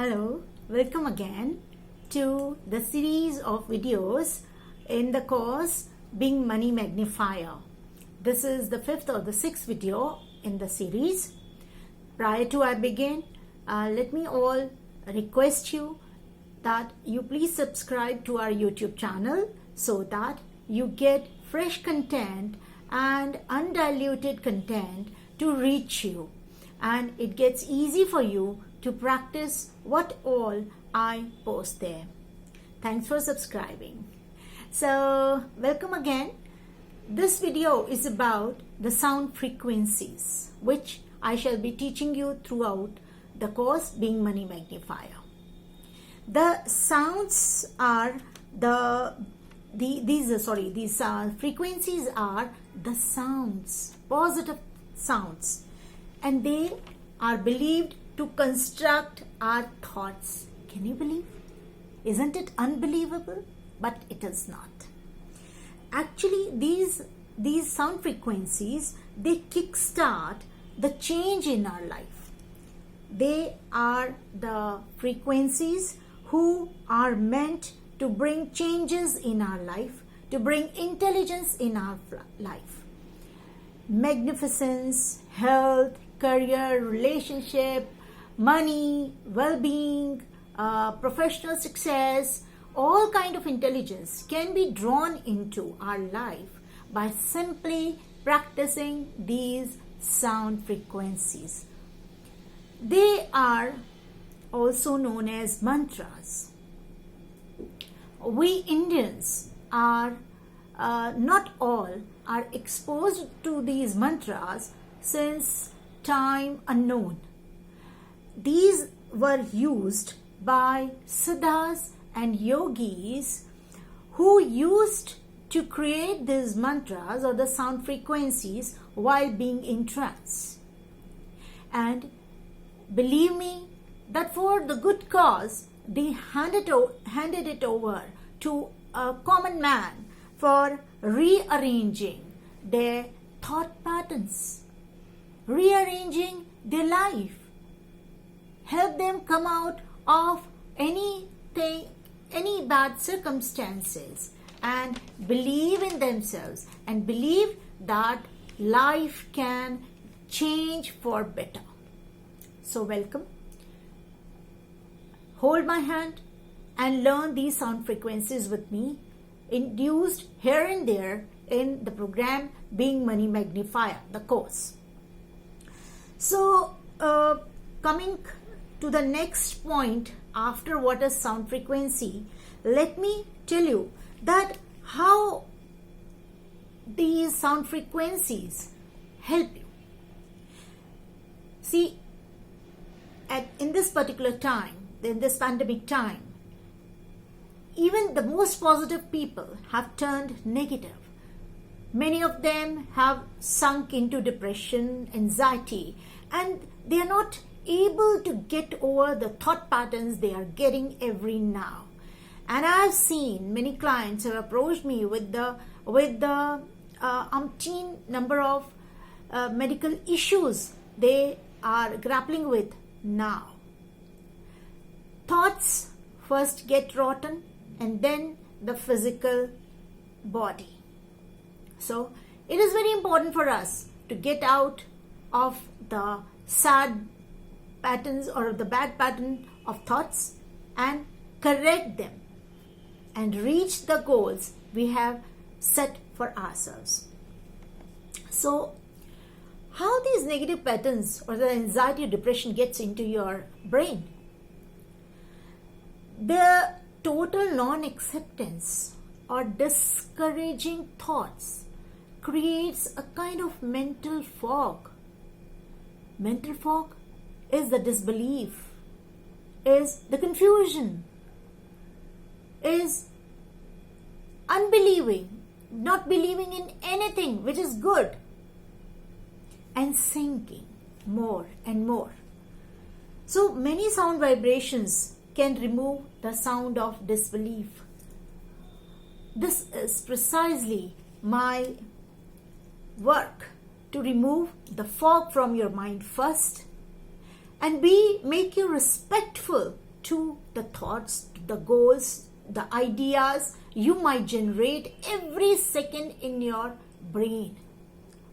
Hello, welcome again to the series of videos in the course Being Money Magnifier. This is the fifth or the sixth video in the series. Prior to I begin, let me all request you that you please subscribe to our YouTube channel so that you get fresh content and undiluted content to reach you, and it gets easy for you to practice what all I post there. Thanks for subscribing. So, welcome again. This video is about the sound frequencies, which I shall be teaching you throughout the course Being Money Magnifier. The sounds are these frequencies are the sounds, positive sounds, and they are believed to construct our thoughts. Can you believe? Isn't it unbelievable? But it is not. Actually, these sound frequencies, they kickstart the change in our life. They are the frequencies who are meant to bring changes in our life, to bring intelligence in our life. Magnificence, health, career, relationship, money, well-being, professional success, all kind of intelligence can be drawn into our life by simply practicing these sound frequencies. They are also known as mantras. We Indians are not all are exposed to these mantras since time unknown. These were used by siddhas and yogis who used to create these mantras or the sound frequencies while being in trance. And believe me that for the good cause, they handed it over to a common man for rearranging their thought patterns, rearranging their life, help them come out of any bad circumstances, and believe in themselves and believe that life can change for better. So welcome. Hold my hand and learn these sound frequencies with me, induced here and there in the program Being Money Magnifier, the course. So, coming to the next point after what is sound frequency, let me tell you that how these sound frequencies help you. See, in this particular time, in this pandemic time, even the most positive people have turned negative. Many of them have sunk into depression, anxiety, and they are not able to get over the thought patterns they are getting every now. And I have seen many clients have approached me with the umpteen number of medical issues they are grappling with now. Thoughts first get rotten and then the physical body. So it is very important for us to get out of the sad patterns or the bad pattern of thoughts and correct them and reach the goals we have set for ourselves. So how these negative patterns or the anxiety or depression gets into your brain? The total non-acceptance or discouraging thoughts creates a kind of mental fog. Mental fog is the disbelief, is the confusion, is unbelieving, not believing in anything which is good, and sinking more and more. So many sound vibrations can remove the sound of disbelief. This is precisely my work, to remove the fog from your mind first and make you respectful to the thoughts, the goals, the ideas you might generate every second in your brain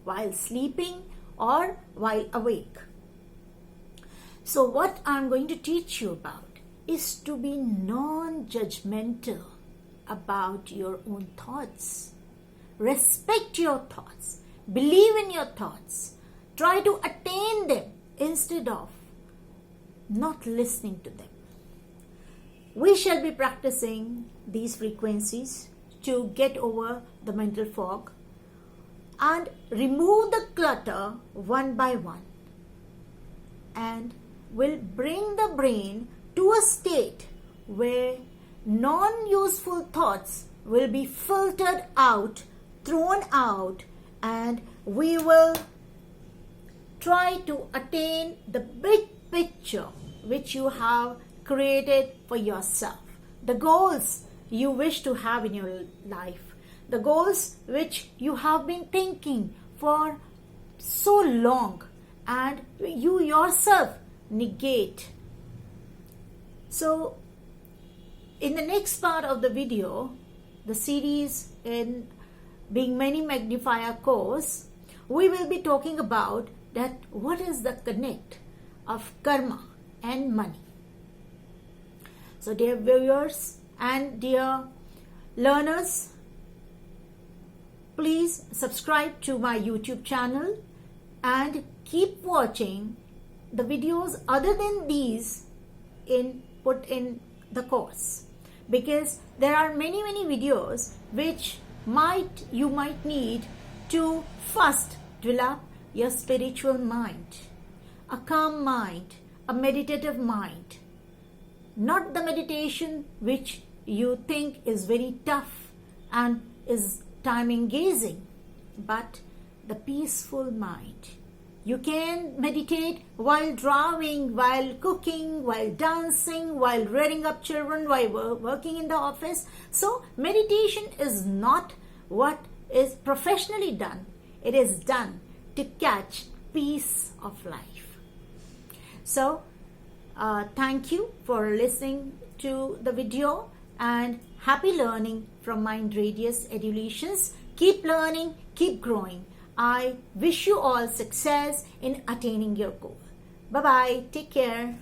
while sleeping or while awake. So what I'm going to teach you about is to be non-judgmental about your own thoughts. Respect your thoughts. Believe in your thoughts. Try to attain them instead of not listening to them. We shall be practicing these frequencies to get over the mental fog and remove the clutter one by one, and will bring the brain to a state where non-useful thoughts will be filtered out, thrown out, and we will try to attain the big picture which you have created for yourself, the goals you wish to have in your life, the goals which you have been thinking for so long and you yourself negate. So in the next part of the video, the series in Being Money Magnifier course, we will be talking about that what is the connect of karma and money. So dear viewers and dear learners, please subscribe to my YouTube channel and keep watching the videos other than these put in the course, because there are many videos which you might need to first develop your spiritual mind, a calm mind, a meditative mind, not the meditation which you think is very tough and is time engaging, but the peaceful mind. You can meditate while driving, while cooking, while dancing, while rearing up children, while working in the office. So meditation is not what is professionally done. It is done to catch peace of life. So thank you for listening to the video, and happy learning from Mind Radius Edulations. Keep learning, keep growing. I wish you all success in attaining your goal. Bye-bye. Take care.